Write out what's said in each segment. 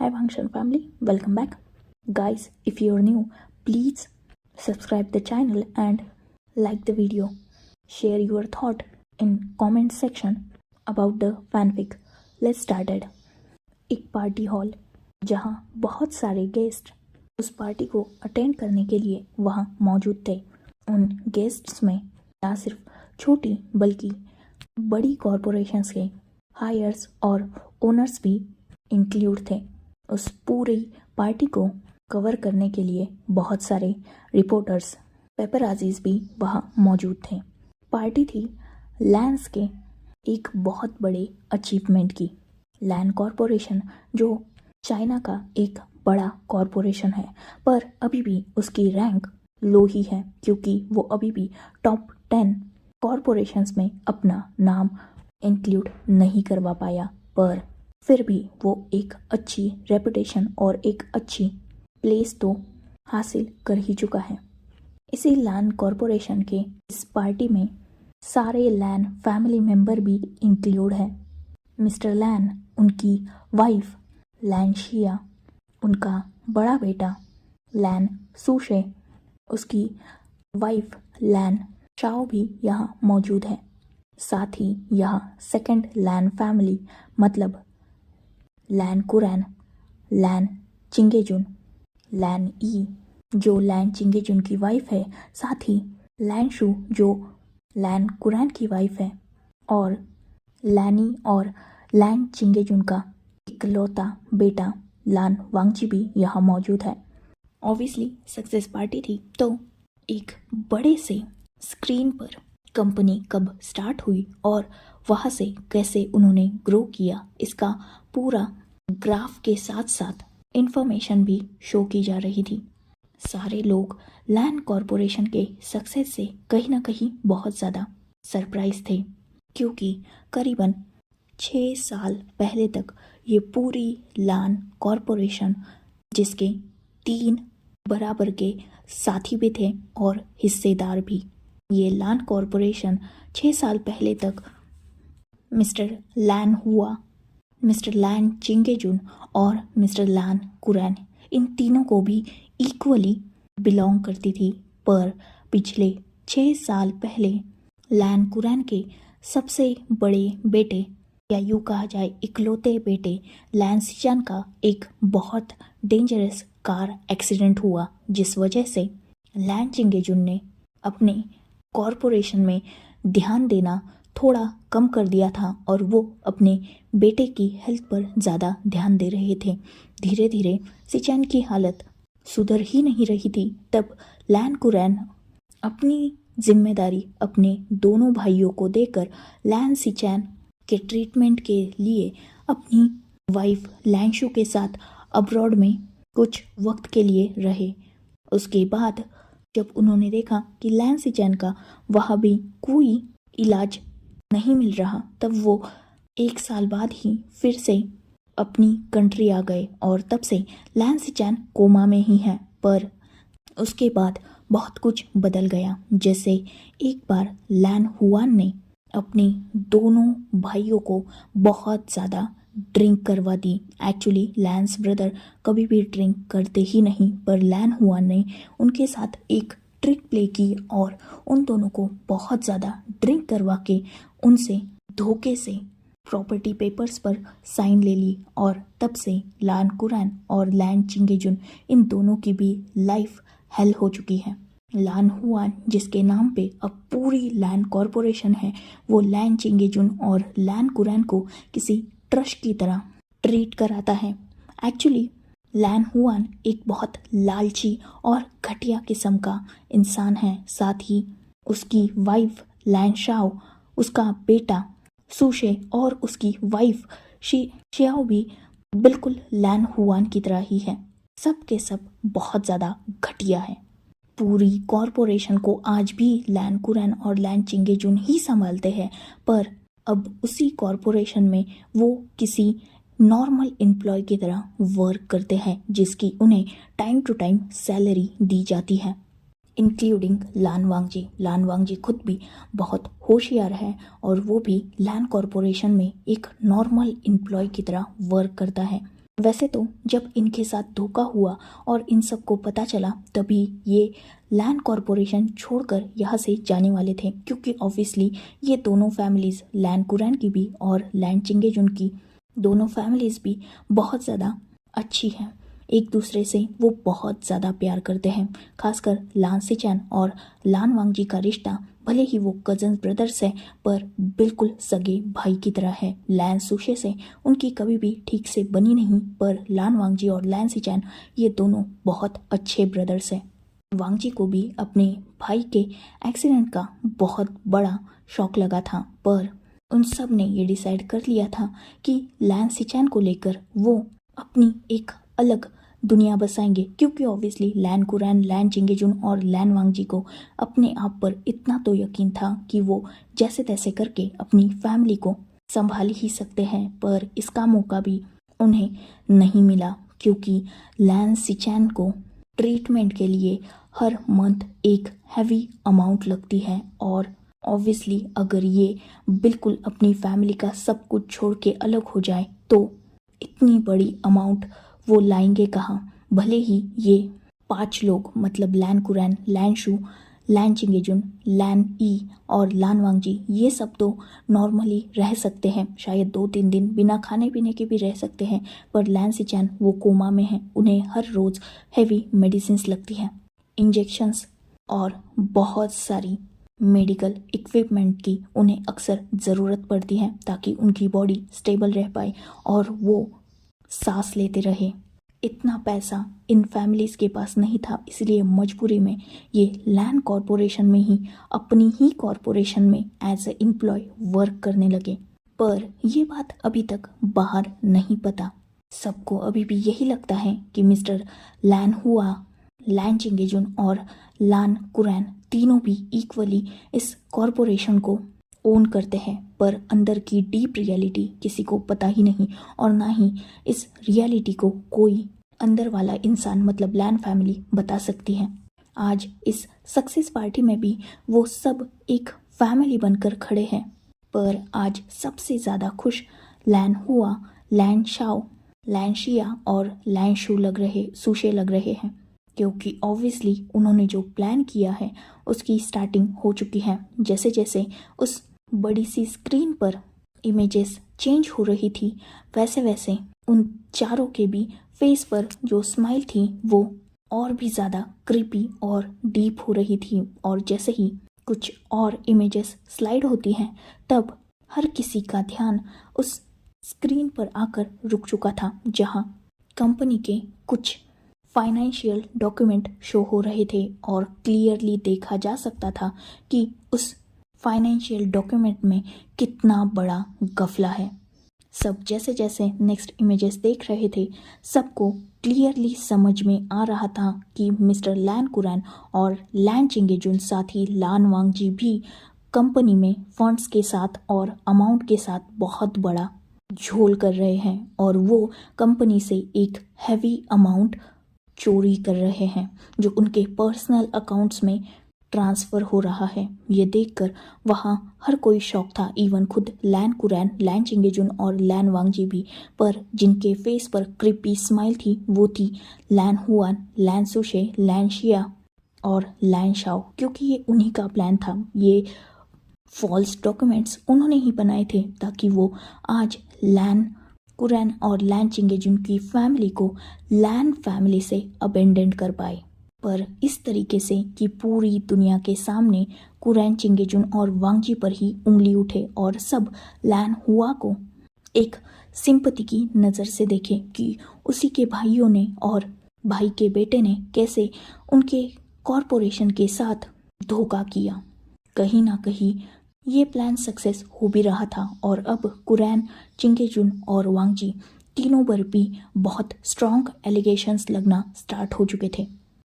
Hi Function family, welcome back. Guys, if you're new, please subscribe the channel and like the video. Share your thought in comment section about the fanfic. Let's start it. एक party hall जहाँ बहुत सारे guest उस party को attend करने के लिए वहाँ मौजूद थे। उन गेस्ट्स में ना सिर्फ छोटी बल्कि बड़ी कॉरपोरेशंस के हायर्स और ओनर्स भी इंक्लूड थे। उस पूरी पार्टी को कवर करने के लिए बहुत सारे रिपोर्टर्स, पेपराजीज भी वहाँ मौजूद थे। पार्टी थी लैंस के एक बहुत बड़े अचीवमेंट की। लैन कॉरपोरेशन जो चाइना का एक बड़ा कॉरपोरेशन है, पर अभी भी उसकी रैंक लो ही है क्योंकि वो अभी भी टॉप 10 कॉरपोरेशंस में अपना नाम इंक्लूड नहीं करवा पाया। पर फिर भी वो एक अच्छी रेपुटेशन और एक अच्छी प्लेस तो हासिल कर ही चुका है। इसी लैन कॉरपोरेशन के इस पार्टी में सारे लैन फैमिली मेंबर भी इंक्लूड है। मिस्टर लैन, उनकी वाइफ लैन शिया, उनका बड़ा बेटा लैन सुशे, उसकी वाइफ लैन शाओ भी यहाँ मौजूद है। साथ ही यहाँ सेकंड लैन फैमिली मतलब लैन कुरैन, लैन चिंगेजुन, लैन ई जो लैन चिंगेजुन की वाइफ है, साथ ही लैन शू जो लैन कुरैन की वाइफ है, और लैनी और लैन चिंगेजुन का इकलौता बेटा लान वांगजी भी यहाँ मौजूद है। ऑब्वियसली सक्सेस पार्टी थी तो एक बड़े से स्क्रीन पर कंपनी कब स्टार्ट हुई और वहाँ से कैसे उन्होंने ग्रो किया, इसका पूरा ग्राफ के साथ साथ इंफॉर्मेशन भी शो की जा रही थी। सारे लोग लैन कॉरपोरेशन के सक्सेस से कहीं ना कहीं बहुत ज़्यादा सरप्राइज थे क्योंकि करीबन 6 साल पहले तक ये पूरी लैन कॉरपोरेशन, जिसके 3 बराबर के साथी भी थे और हिस्सेदार भी, ये लैन कॉरपोरेशन 6 साल पहले तक मिस्टर लैन हुआ, मिस्टर लैन चिंगेजुन और मिस्टर लैन कुरैन, इन तीनों को भी इक्वली बिलोंग करती थी। पर पिछले 6 साल पहले लैन कुरैन के सबसे बड़े बेटे या यूँ कहा जाए इकलौते बेटे लैन सिचान का एक बहुत डेंजरस कार एक्सीडेंट हुआ, जिस वजह से लैन चिंगेजुन ने अपने कॉरपोरेशन में ध्यान देना थोड़ा कम कर दिया था और वो अपने बेटे की हेल्थ पर ज़्यादा ध्यान दे रहे थे। धीरे धीरे सिचैन की हालत सुधर ही नहीं रही थी। तब लैन कुरैन अपनी जिम्मेदारी अपने दोनों भाइयों को देकर लैन सिचैन के ट्रीटमेंट के लिए अपनी वाइफ लैन शू के साथ अब्रॉड में कुछ वक्त के लिए रहे। उसके बाद जब उन्होंने देखा कि लैन सिचैन का वहाँ भी कोई इलाज नहीं मिल रहा, तब वो 1 साल बाद ही फिर से अपनी कंट्री आ गए और तब से लैन सिचैन कोमा में ही है। पर उसके बाद बहुत कुछ बदल गया। जैसे एक बार लैन हुआन ने अपने दोनों भाइयों को बहुत ज़्यादा ड्रिंक करवा दी। एक्चुअली लैंस ब्रदर कभी भी ड्रिंक करते ही नहीं, पर लैन हुआन ने उनके साथ एक ट्रिक प्ले की और उन दोनों को बहुत ज़्यादा ड्रिंक करवा के उनसे धोखे से प्रॉपर्टी पेपर्स पर साइन ले ली और तब से लैन कुरैन और लैन चिंगेजुन इन दोनों की भी लाइफ हेल हो चुकी है। लैन हुआन जिसके नाम पे अब पूरी लैन कॉरपोरेशन है, वो लैन चिंगेजुन और लैन कुरैन को किसी ट्रस्ट की तरह ट्रीट कराता है। एक्चुअली लैन हुआन एक बहुत लालची और घटिया किस्म का इंसान है। साथ ही उसकी वाइफ लैन शाओ, उसका बेटा सुशे और उसकी वाइफ शियाओ भी बिल्कुल लैन हुआन की तरह ही है। सब के सब बहुत ज़्यादा घटिया है। पूरी कॉरपोरेशन को आज भी लैन कुरैन और लैन चिंगेजुन ही संभालते हैं, पर अब उसी कॉरपोरेशन में वो किसी नॉर्मल एम्प्लॉय की तरह वर्क करते हैं, जिसकी उन्हें टाइम टू टाइम सैलरी दी जाती है, इंक्लूडिंग लान वांगजी। लान वांगजी खुद भी बहुत होशियार है और वो भी लैन कॉरपोरेशन में एक नॉर्मल एम्प्लॉय की तरह वर्क करता है। वैसे तो जब इनके साथ धोखा हुआ और इन सबको पता चला तभी ये लैंड कॉरपोरेशन छोड़कर यहाँ से जाने वाले थे, क्योंकि ऑब्वियसली ये दोनों फैमिलीज़, लैंड कुरैन की भी और लैंड चिंगेजुन की, दोनों फैमिलीज़ भी बहुत ज़्यादा अच्छी हैं। एक दूसरे से वो बहुत ज़्यादा प्यार करते हैं। खासकर लान सिचैन और लान वांगजी का रिश्ता भले ही वो कजन ब्रदर्स है पर बिल्कुल सगे भाई की तरह है। लैन सुशे से उनकी कभी भी ठीक से बनी नहीं, पर लान वांगजी और लैन सिचैन ये दोनों बहुत अच्छे ब्रदर्स हैं। वांगजी को भी अपने भाई के एक्सीडेंट का बहुत बड़ा शौक लगा था, पर उन सब ने ये डिसाइड कर लिया था कि लैन सिचैन को लेकर वो अपनी एक अलग दुनिया बसाएंगे, क्योंकि ऑब्वियसली लैन कुरैन, लैन चिंगेजुन और लैन वांगजी को अपने आप पर इतना तो यकीन था कि वो जैसे तैसे करके अपनी फैमिली को संभाल ही सकते हैं। पर इसका मौका भी उन्हें नहीं मिला, क्योंकि लैन सिचैन को ट्रीटमेंट के लिए हर मंथ एक हैवी अमाउंट लगती है, और ऑब्वियसली अगर ये बिल्कुल अपनी फैमिली का सब कुछ छोड़ के अलग हो जाए तो इतनी बड़ी अमाउंट वो लाएंगे कहाँ। भले ही ये 5 लोग मतलब लैन कुरैन, लैन शू, लैन चिंगेजुन, लैन ई और लान वांगजी ये सब तो नॉर्मली रह सकते हैं, शायद 2-3 दिन बिना खाने पीने के भी रह सकते हैं, पर लैन सिचैन वो कोमा में हैं। उन्हें हर रोज़ हैवी मेडिसिन्स लगती हैं, इंजेक्शंस और बहुत सारी मेडिकल इक्विपमेंट की उन्हें अक्सर ज़रूरत पड़ती है ताकि उनकी बॉडी स्टेबल रह पाए और वो सांस लेते रहे। इतना पैसा इन फैमिलीज़ के पास नहीं था, इसलिए मजबूरी में ये लैंड कॉरपोरेशन में ही, अपनी ही कॉरपोरेशन में एज ए एम्प्लॉय वर्क करने लगे। पर ये बात अभी तक बाहर नहीं पता। सबको अभी भी यही लगता है कि मिस्टर लैन हुआ, लैन चिंगेजुन और लान कुरैन तीनों भी इक्वली इस कॉरपोरेशन को ओन करते हैं, पर अंदर की डीप रियलिटी किसी को पता ही नहीं, और ना ही इस रियलिटी को कोई अंदर वाला इंसान मतलब लैन फैमिली बता सकती है। आज इस सक्सेस पार्टी में भी वो सब एक फैमिली बनकर खड़े हैं, पर आज सबसे ज़्यादा खुश लैन हुआ, लैन शाओ, लैन शिया और लैन सुशे लग रहे हैं, क्योंकि ऑब्वियसली उन्होंने जो प्लान किया है उसकी स्टार्टिंग हो चुकी है। जैसे जैसे उस बड़ी सी स्क्रीन पर इमेजेस चेंज हो रही थी, वैसे वैसे उन चारों के भी फेस पर जो स्माइल थी वो और भी ज़्यादा क्रीपी और डीप हो रही थी। और जैसे ही कुछ और इमेजेस स्लाइड होती हैं तब हर किसी का ध्यान उस स्क्रीन पर आकर रुक चुका था, जहां कंपनी के कुछ फाइनेंशियल डॉक्यूमेंट शो हो रहे थे और क्लियरली देखा जा सकता था कि उस फाइनेंशियल डॉक्यूमेंट में कितना बड़ा गफला है। सब जैसे जैसे नेक्स्ट इमेजेस देख रहे थे सबको क्लियरली समझ में आ रहा था कि मिस्टर लैन कुरैन और लैन चिंगेजुन साथ ही लान वांगजी भी कंपनी में फंड्स के साथ और अमाउंट के साथ बहुत बड़ा झोल कर रहे हैं, और वो कंपनी से एक हैवी अमाउंट चोरी कर रहे हैं जो उनके पर्सनल अकाउंट्स में ट्रांसफ़र हो रहा है। ये देखकर वहाँ हर कोई शॉक था, इवन खुद लैन कुरैन, लैन चिंगेजुन और लैन वांगजी भी। पर जिनके फेस पर क्रिपी स्माइल थी वो थी लैन हुआन, लैन सुशे, लैन शिया और लैन शाओ, क्योंकि ये उन्हीं का प्लान था। ये फॉल्स डॉक्यूमेंट्स उन्होंने ही बनाए थे ताकि वो आज लैन कुरैन और लैन चिंगेजुन की फैमिली को लैन फैमिली से अबेंडेंट कर पाए, पर इस तरीके से कि पूरी दुनिया के सामने कुरैन, चिंगेजुन और वांगजी पर ही उंगली उठे और सब लैन हुआ को एक सिंपैथी की नज़र से देखे कि उसी के भाइयों ने और भाई के बेटे ने कैसे उनके कॉरपोरेशन के साथ धोखा किया। कहीं ना कहीं ये प्लान सक्सेस हो भी रहा था, और अब कुरैन, चिंगेजुन और वांगजी तीनों पर भी बहुत स्ट्रॉन्ग एलिगेशंस लगना स्टार्ट हो चुके थे।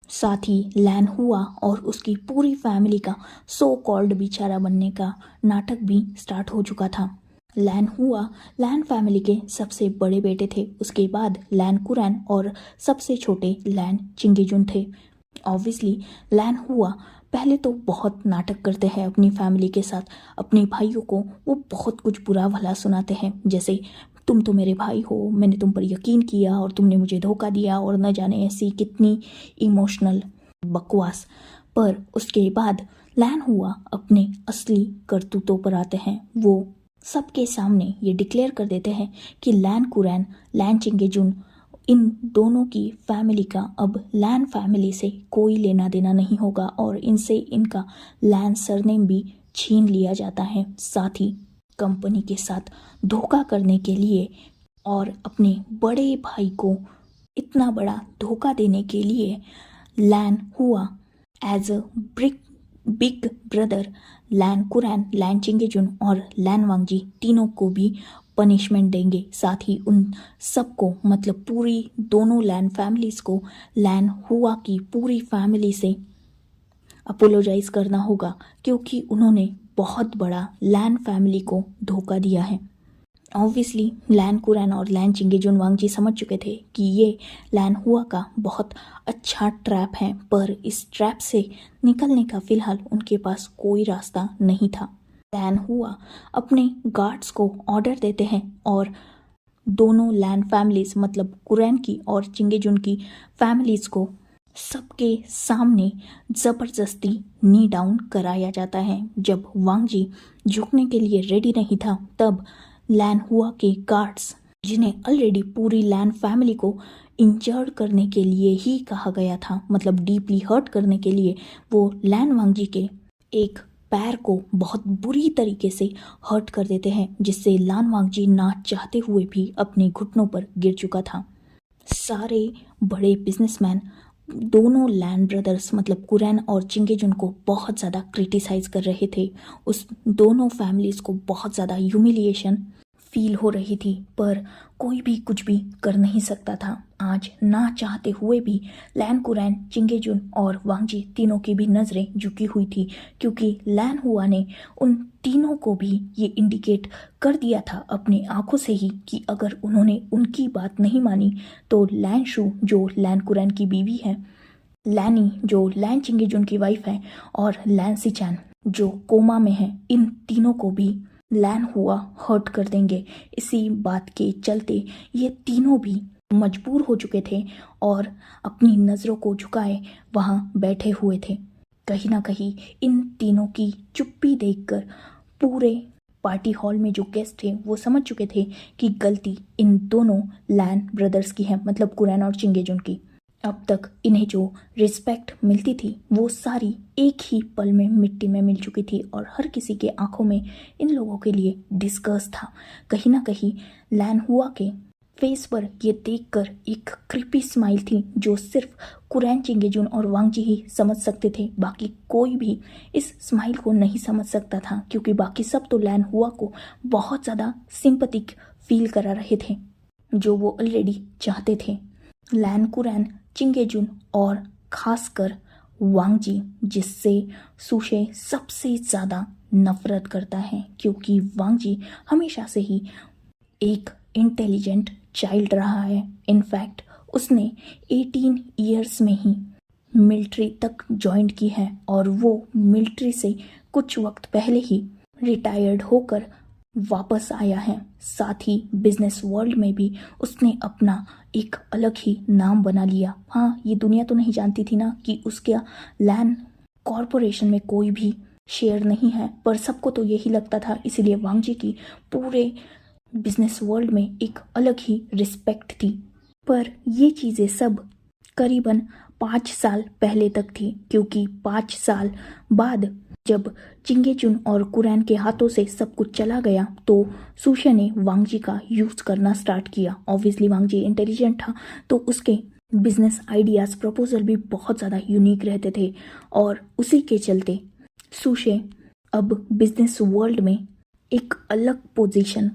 साथ ही लैन हुआ और उसकी पूरी फैमिली का सो कॉल्ड बेचारा बनने का नाटक भी स्टार्ट हो चुका था। लैन हुआ लैन फैमिली के सबसे बड़े बेटे थे, उसके बाद लैन कुरैन और सबसे छोटे लैन चिंगेजुन थे। ऑब्वियसली लैन हुआ पहले तो बहुत नाटक करते हैं अपनी फैमिली के साथ, अपने भाइयों को वो बहुत कुछ बुरा भला सुनाते हैं, जैसे तुम तो मेरे भाई हो, मैंने तुम पर यकीन किया और तुमने मुझे धोखा दिया, और न जाने ऐसी कितनी इमोशनल बकवास। पर उसके बाद लैन हुआ अपने असली करतूतों पर आते हैं। वो सबके सामने ये डिक्लेयर कर देते हैं कि लैन कुरैन, लैन चिंगेजुन, इन दोनों की फैमिली का अब लैन फैमिली से कोई लेना देना नहीं होगा और इनसे इनका लैन सरनेम भी छीन लिया जाता है। साथ ही कंपनी के साथ धोखा करने के लिए और अपने बड़े भाई को इतना बड़ा धोखा देने के लिए लैन हुआ as a big brother Lan Qiren, Lan चिंगेजुन और लैन वांगजी तीनों को भी पनिशमेंट देंगे। साथ ही उन सबको, मतलब पूरी दोनों लैन फैमिलीज को, लैन हुआ की पूरी फैमिली से अपोलोजाइज करना होगा क्योंकि उन्होंने बहुत बड़ा लैन फैमिली को धोखा दिया है। ऑब्वियसली लैन कुरैन और लैन चिंगेजुन वांगजी समझ चुके थे कि ये लैन हुआ का बहुत अच्छा ट्रैप है, पर इस ट्रैप से निकलने का फिलहाल उनके पास कोई रास्ता नहीं था। लैन हुआ अपने गार्ड्स को ऑर्डर देते हैं और दोनों लैन फैमिलीज, मतलब कुरैन की और चिंगेजुन की फैमिलीज को सबके सामने ज़बरदस्ती नी डाउन कराया जाता है। जब वांगजी झुकने के लिए रेडी नहीं था तब लैन हुआ के गार्ड्स, जिन्हें ऑलरेडी पूरी लैन फैमिली को इंजर्ड करने के लिए ही कहा गया था, मतलब डीपली हर्ट करने के लिए, वो लैन वांगजी के एक पैर को बहुत बुरी तरीके से हर्ट कर देते हैं, जिससे लैन वांगजी ना चाहते हुए भी अपने घुटनों पर गिर चुका था। सारे बड़े बिजनेसमैन दोनों लैन ब्रदर्स, मतलब कुरैन और चिंगेजुन को बहुत ज़्यादा क्रिटिसाइज कर रहे थे। उस दोनों फैमिलीज़ को बहुत ज़्यादा ह्यूमिलिएशन फील हो रही थी, पर कोई भी कुछ भी कर नहीं सकता था। आज ना चाहते हुए भी लैन कुरैन, चिंगेजुन और वांगजी तीनों की भी नज़रें झुकी हुई थी, क्योंकि लैन हुआ ने उन तीनों को भी ये इंडिकेट कर दिया था अपनी आंखों से ही कि अगर उन्होंने उनकी बात नहीं मानी तो लैन शू, जो लैन कुरैन की बीवी है, लैनी, जो लैन चिंगेजुन की वाइफ है, और लैन सिचैन, जो कोमा में है, इन तीनों को भी लैन हुआ हर्ट कर देंगे। इसी बात के चलते ये तीनों भी मजबूर हो चुके थे और अपनी नज़रों को झुकाए वहाँ बैठे हुए थे। कहीं ना कहीं इन तीनों की चुप्पी देखकर पूरे पार्टी हॉल में जो गेस्ट थे वो समझ चुके थे कि गलती इन दोनों लैन ब्रदर्स की है, मतलब कुरैन और चिंगेजुन की। अब तक इन्हें जो रिस्पेक्ट मिलती थी वो सारी एक ही पल में मिट्टी में मिल चुकी थी और हर किसी के आंखों में इन लोगों के लिए डिस्गस्ट था। कहीं ना कहीं लैन हुआ के फेस पर ये देखकर एक क्रीपी स्माइल थी जो सिर्फ कुरैन, चिंगेजुन और वांगजी ही समझ सकते थे। बाकी कोई भी इस स्माइल को नहीं समझ सकता था, क्योंकि बाकी सब तो लैन हुआ को बहुत ज़्यादा सिंपैथिक फील करा रहे थे, जो वो ऑलरेडी चाहते थे। लैन कुरैन, चिंगेजुन और खासकर वांगजी, जिससे सुशे सबसे ज़्यादा नफरत करता है, क्योंकि वांगजी हमेशा से ही एक इंटेलिजेंट चाइल्ड रहा है। इनफैक्ट उसने 18 ईयर्स में ही मिलिट्री तक ज्वाइन की है और वो मिलिट्री से कुछ वक्त पहले ही रिटायर्ड होकर वापस आया है। साथ ही बिजनेस वर्ल्ड में भी उसने अपना एक अलग ही नाम बना लिया। हाँ, ये दुनिया तो नहीं जानती थी ना कि उसका लैन कॉरपोरेशन में कोई भी शेयर नहीं है, पर सबको तो यही लगता था, इसीलिए वांगजी की पूरे बिजनेस वर्ल्ड में एक अलग ही रिस्पेक्ट थी। पर ये चीज़ें सब करीबन 5 साल पहले तक थी, क्योंकि 5 साल बाद जब चिंगेजुन और कुरैन के हाथों से सब कुछ चला गया तो सुशे ने वांगजी का यूज़ करना स्टार्ट किया। ऑब्वियसली वांगजी इंटेलिजेंट था तो उसके बिजनेस आइडियाज़, प्रपोजल भी बहुत ज़्यादा यूनिक रहते थे और उसी के चलते सुशे अब बिजनेस वर्ल्ड में एक अलग पोजीशन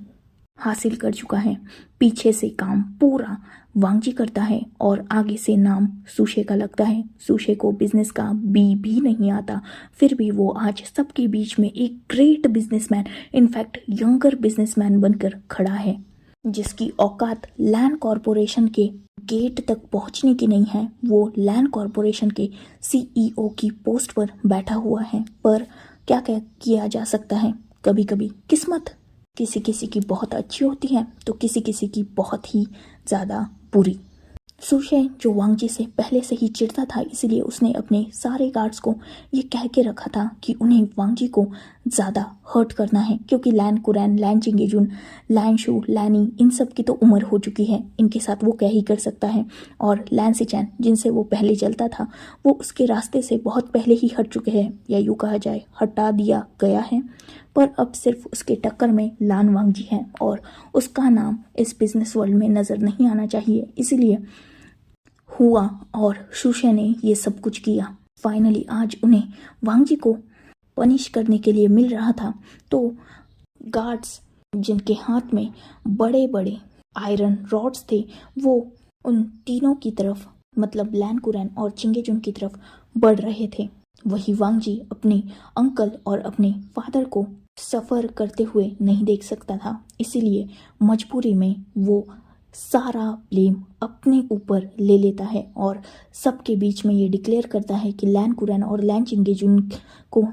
हासिल कर चुका है। पीछे से काम पूरा वांगजी करता है और आगे से नाम सुशे का लगता है। सुशे को बिजनेस का बी भी नहीं आता, फिर भी वो आज सबके बीच में एक great businessman, in fact younger businessman बनकर खड़ा है, जिसकी औकात लैन कॉरपोरेशन के गेट तक पहुंचने की नहीं है। वो लैन कॉरपोरेशन के CEO की पोस्ट पर बैठा हुआ है। पर क्या क्या किया जा सकता है, कभी कभी किस्मत किसी किसी की बहुत अच्छी होती है तो किसी किसी की बहुत ही ज़्यादा बुरी। सुशे जो वांगजी से पहले से ही चिढ़ता था, इसलिए उसने अपने सारे गार्ड्स को ये कह के रखा था कि उन्हें वांगजी को ज़्यादा हर्ट करना है, क्योंकि लैन कुरैन, लैन चिंगेजुन, लैन शू, लैनी, इन सब की तो उम्र हो चुकी है, इनके साथ वो क्या ही कर सकता है। और लैन सिचैन जिनसे वो पहले चलता था वो उसके रास्ते से बहुत पहले ही हट चुके हैं, या यूँ कहा जाए हटा दिया गया है। पर अब सिर्फ उसके टक्कर में लान वांगजी है और उसका नाम इस बिजनेस वर्ल्ड में नज़र नहीं आना चाहिए, इसीलिए हुआ और शुशे ने ये सब कुछ किया। फाइनली आज उन्हें वांगजी को पनिश करने के लिए मिल रहा था, तो गार्ड्स जिनके हाथ में बड़े बड़े आयरन रॉड्स थे वो उन तीनों की तरफ, मतलब लैन कुरैन और चिंगेजुन की तरफ बढ़ रहे थे। वही वांगजी अपने अंकल और अपने फादर को सफ़र करते हुए नहीं देख सकता था, इसीलिए मजबूरी में वो सारा ब्लेम अपने ऊपर ले लेता है और सबके बीच में ये डिक्लेयर करता है कि लैन कुरैन और लैन चिंगेजुन को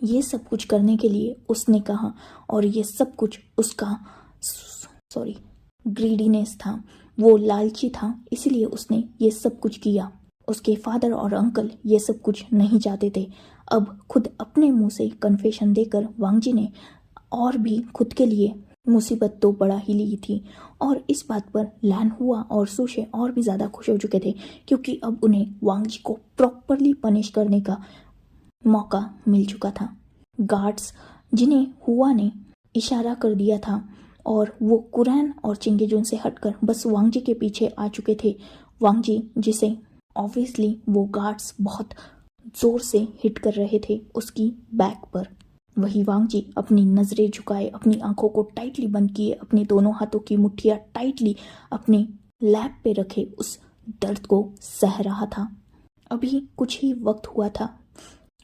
ये सब कुछ करने के लिए उसने कहा, और ये सब कुछ उसका ग्रीडीनेस था, वो लालची था, इसलिए उसने ये सब कुछ किया। उसके फादर और अंकल ये सब कुछ नहीं चाहते थे। अब खुद अपने मुंह से कन्फेशन देकर वांगजी ने और भी खुद के लिए मुसीबत तो बढ़ा ही ली थी, और इस बात पर लैन हुआ और सुशे और भी ज़्यादा खुश हो चुके थे, क्योंकि अब उन्हें वांगजी को प्रॉपरली पनिश करने का मौका मिल चुका था। गार्ड्स जिन्हें हुआ ने इशारा कर दिया था और वो कुरैन और चिंगेजुन से हटकर बस वांगजी के पीछे आ चुके थे। वांगजी जिसे ऑब्वियसली वो गार्ड्स बहुत ज़ोर से हिट कर रहे थे उसकी बैक पर। वही वांगजी अपनी नज़रें झुकाए, अपनी आंखों को टाइटली बंद किए, अपने दोनों हाथों की मुट्ठियाँ टाइटली अपने लैप पे रखे उस दर्द को सह रहा था। अभी कुछ ही वक्त हुआ था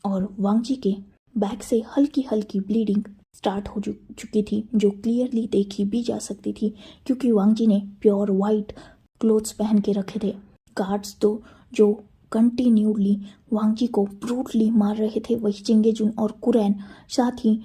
और वांगजी के बैक से हल्की हल्की ब्लीडिंग स्टार्ट हो चुकी थी, जो क्लियरली देखी भी जा सकती थी, क्योंकि वांगजी ने प्योर वाइट क्लोथ्स पहन के रखे थे। गार्ड्स तो जो कंटिन्यूडली वांगजी को ब्रूटली मार रहे थे, वही चिंगेजुन और कुरैन, साथ ही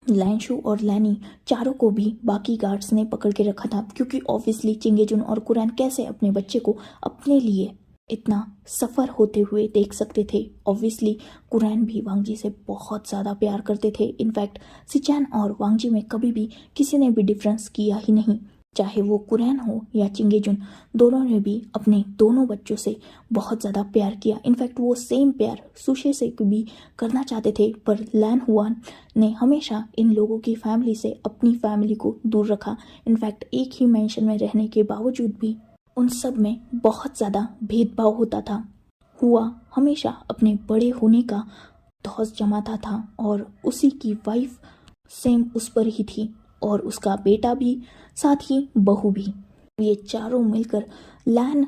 लैनशू और लैनी, चारों को भी बाकी गार्ड्स ने पकड़ के रखा था, क्योंकि ऑब्वियसली चिंगेजुन और कुरैन कैसे अपने बच्चे को अपने लिए इतना सफ़र होते हुए देख सकते थे। ऑब्वियसली कुरैन भी वांगजी से बहुत ज़्यादा प्यार करते थे। इनफैक्ट सिचैन और वांगजी में कभी भी किसी ने भी डिफरेंस किया ही नहीं, चाहे वो कुरैन हो या चिंगेजुन, दोनों ने भी अपने दोनों बच्चों से बहुत ज़्यादा प्यार किया। इनफैक्ट वो सेम प्यार सुशे से भी करना चाहते थे, पर लैन हुआन ने हमेशा इन लोगों की फैमिली से अपनी फैमिली को दूर रखा। इनफैक्ट एक ही मेंशन में रहने के बावजूद भी उन सब में बहुत ज़्यादा भेदभाव होता था। हुआ हमेशा अपने बड़े होने का धौस जमाता था और उसी की वाइफ सेम उस पर ही थी, और उसका बेटा भी, साथ ही बहू भी। ये चारों मिलकर लैन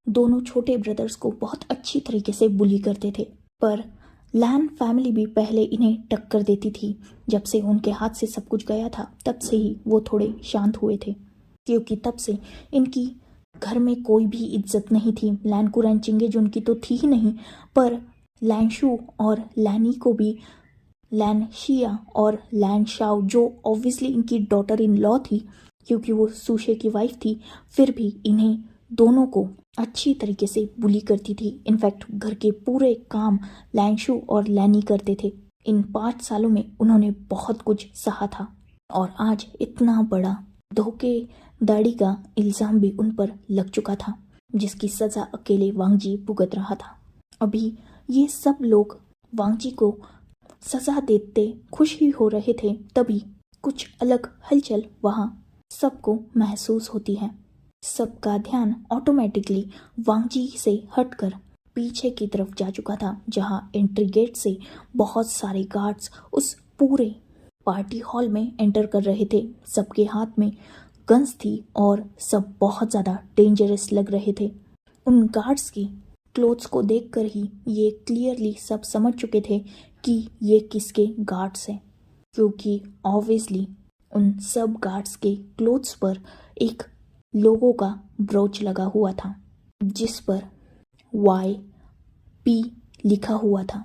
दोनों छोटे ब्रदर्स को बहुत अच्छी तरीके से बुली करते थे, पर लैन फैमिली भी पहले इन्हें टक्कर देती थी। जब से उनके हाथ से सब कुछ गया था तब से ही वो थोड़े शांत हुए थे, क्योंकि तब से इनकी घर में कोई भी इज्जत नहीं थी। लैन कुरैन चिंगेजुन की तो थी ही नहीं, पर लैनशू और लैनी को भी, लैन शिया और लैन शाओ, जो ऑब्वियसली इनकी डॉटर इन लॉ थी क्योंकि वो सुशे की वाइफ थी, फिर भी इन्हें दोनों को अच्छी तरीके से बुली करती थी। इनफैक्ट घर के पूरे काम लैनशू और लैनी करते थे। इन 5 सालों में उन्होंने बहुत कुछ सहा था, और आज इतना बड़ा धोखेधड़ी का इल्ज़ाम भी उन पर लग चुका था, जिसकी सज़ा अकेले वांगजी भुगत रहा था। अभी ये सब लोग वांगजी को सज़ा देते खुश ही हो रहे थे, तभी कुछ अलग हलचल वहाँ सबको महसूस होती है। सबका ध्यान ऑटोमेटिकली वांगजी से हटकर पीछे की तरफ जा चुका था, जहाँ एंट्री गेट से बहुत सारे गार्ड्स उस पूरे पार्टी हॉल में एंटर कर रहे थे। सबके हाथ में गन्स थी और सब बहुत ज़्यादा डेंजरस लग रहे थे। उन गार्ड्स की क्लोथ्स को देखकर ही ये क्लियरली सब समझ चुके थे कि ये किसके गार्ड्स हैं, क्योंकि ऑब्वियसली उन सब गार्ड्स के क्लोथ्स पर एक लोगो का ब्रोच लगा हुआ था, जिस पर YP लिखा हुआ था।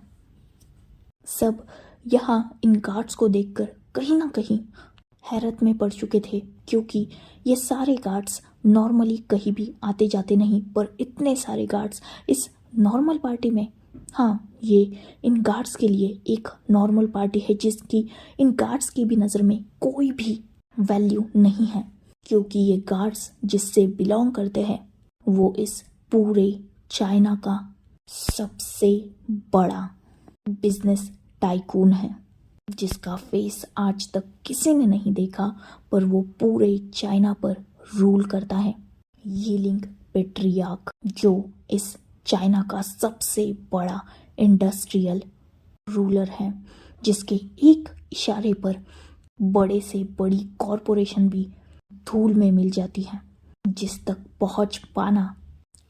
सब यहाँ इन गार्ड्स को देखकर कहीं ना कहीं हैरत में पड़ चुके थे, क्योंकि ये सारे गार्ड्स नॉर्मली कहीं भी आते जाते नहीं, पर इतने सारे गार्ड्स इस नॉर्मल पार्टी में। हाँ, ये इन गार्ड्स के लिए एक नॉर्मल पार्टी है जिसकी इन गार्ड्स की भी नज़र में कोई भी वैल्यू नहीं है, क्योंकि ये गार्ड्स जिससे बिलोंग करते हैं वो इस पूरे चाइना का सबसे बड़ा बिजनेस टाइकून है, जिसका फेस आज तक किसी ने नहीं देखा, पर वो पूरे चाइना पर रूल करता है। यीलिंग पेट्रियार्क, जो इस चाइना का सबसे बड़ा इंडस्ट्रियल रूलर है, जिसके एक इशारे पर बड़े से बड़ी कॉरपोरेशन भी धूल में मिल जाती है, जिस तक पहुंच पाना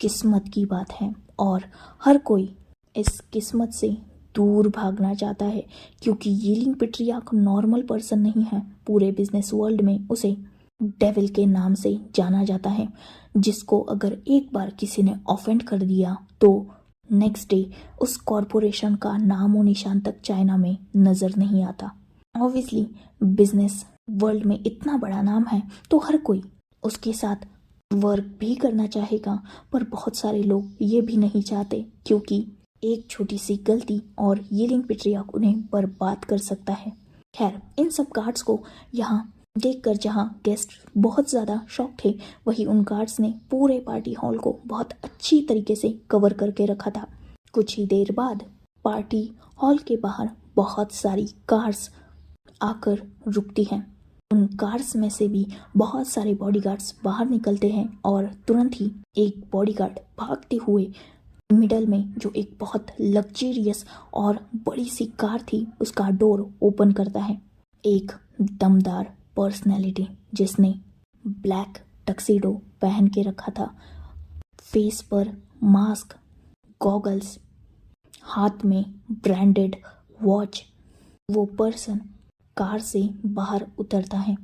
किस्मत की बात है। और हर कोई इस किस्मत से दूर भागना चाहता है, क्योंकि यीलिंग पेट्रियार्क नॉर्मल पर्सन नहीं है। पूरे बिजनेस वर्ल्ड में उसे डेविल के नाम से जाना जाता है, जिसको अगर एक बार किसी ने ऑफेंड कर दिया तो नेक्स्ट डे उस कॉरपोरेशन का नाम और निशान तक चाइना में नज़र नहीं आता। ऑब्वियसली बिजनेस वर्ल्ड में इतना बड़ा नाम है तो हर कोई उसके साथ वर्क भी करना चाहेगा, पर बहुत सारे लोग ये भी नहीं चाहते, क्योंकि एक छोटी सी गलती और यीलिंग पेट्रियार्क उन्हें बर्बाद कर सकता है। खैर, इन सब गार्ड्स को यहाँ देखकर जहाँ गेस्ट बहुत ज़्यादा शॉक थे, वही उन गार्ड्स ने पूरे पार्टी हॉल को बहुत अच्छी तरीके से कवर करके रखा था। कुछ ही देर बाद पार्टी हॉल के बाहर बहुत सारी कार्स आकर रुकती हैं। उन कार्स में से भी बहुत सारे बॉडीगार्ड्स बाहर निकलते हैं और तुरंत ही एक बॉडीगार्ड भागते हुए मिडल में जो एक बहुत लग्जरियस और बड़ी सी कार थी उसका डोर ओपन करता है। एक दमदार पर्सनैलिटी जिसने ब्लैक टक्सीडो पहन के रखा था, फेस पर मास्क, गॉगल्स, हाथ में ब्रांडेड वॉच, वो पर्सन कार से बाहर उतरता है।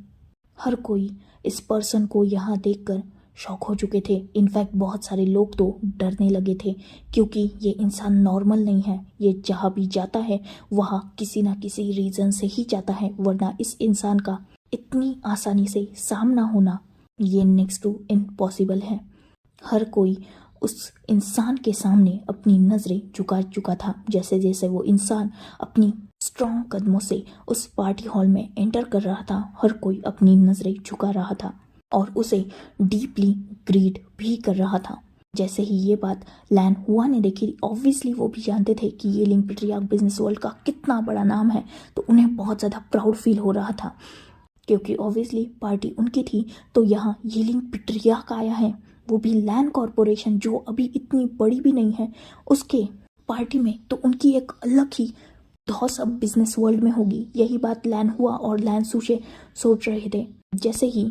हर कोई इस पर्सन को यहाँ देखकर शॉक हो चुके थे। इनफैक्ट बहुत सारे लोग तो डरने लगे थे, क्योंकि ये इंसान नॉर्मल नहीं है। ये जहाँ भी जाता है वहाँ किसी ना किसी रीज़न से ही जाता है, वरना इस इंसान का इतनी आसानी से सामना होना ये नेक्स्ट टू इम्पॉसिबल है। हर कोई उस इंसान के सामने अपनी नज़रें झुका चुका था। जैसे जैसे वो इंसान अपनी स्ट्रॉन्ग कदमों से उस पार्टी हॉल में एंटर कर रहा था, हर कोई अपनी नज़रें झुका रहा था और उसे डीपली ग्रीड भी कर रहा था। जैसे ही ये बात लैन हुआ ने देखी, ऑब्वियसली वो भी जानते थे कि यीलिंग पेट्रियार्क बिजनेस वर्ल्ड का कितना बड़ा नाम है, तो उन्हें बहुत ज़्यादा प्राउड फील हो रहा था, क्योंकि ऑब्वियसली पार्टी उनकी थी। तो यहाँ यीलिंग पेट्रियार्क आया है, वो भी लैन कॉरपोरेशन जो अभी इतनी बड़ी भी नहीं है उसके पार्टी में, तो उनकी एक अलग ही धौस अब बिजनेस वर्ल्ड में होगी। यही बात लैन हुआ और लैन सुशे सोच रहे थे। जैसे ही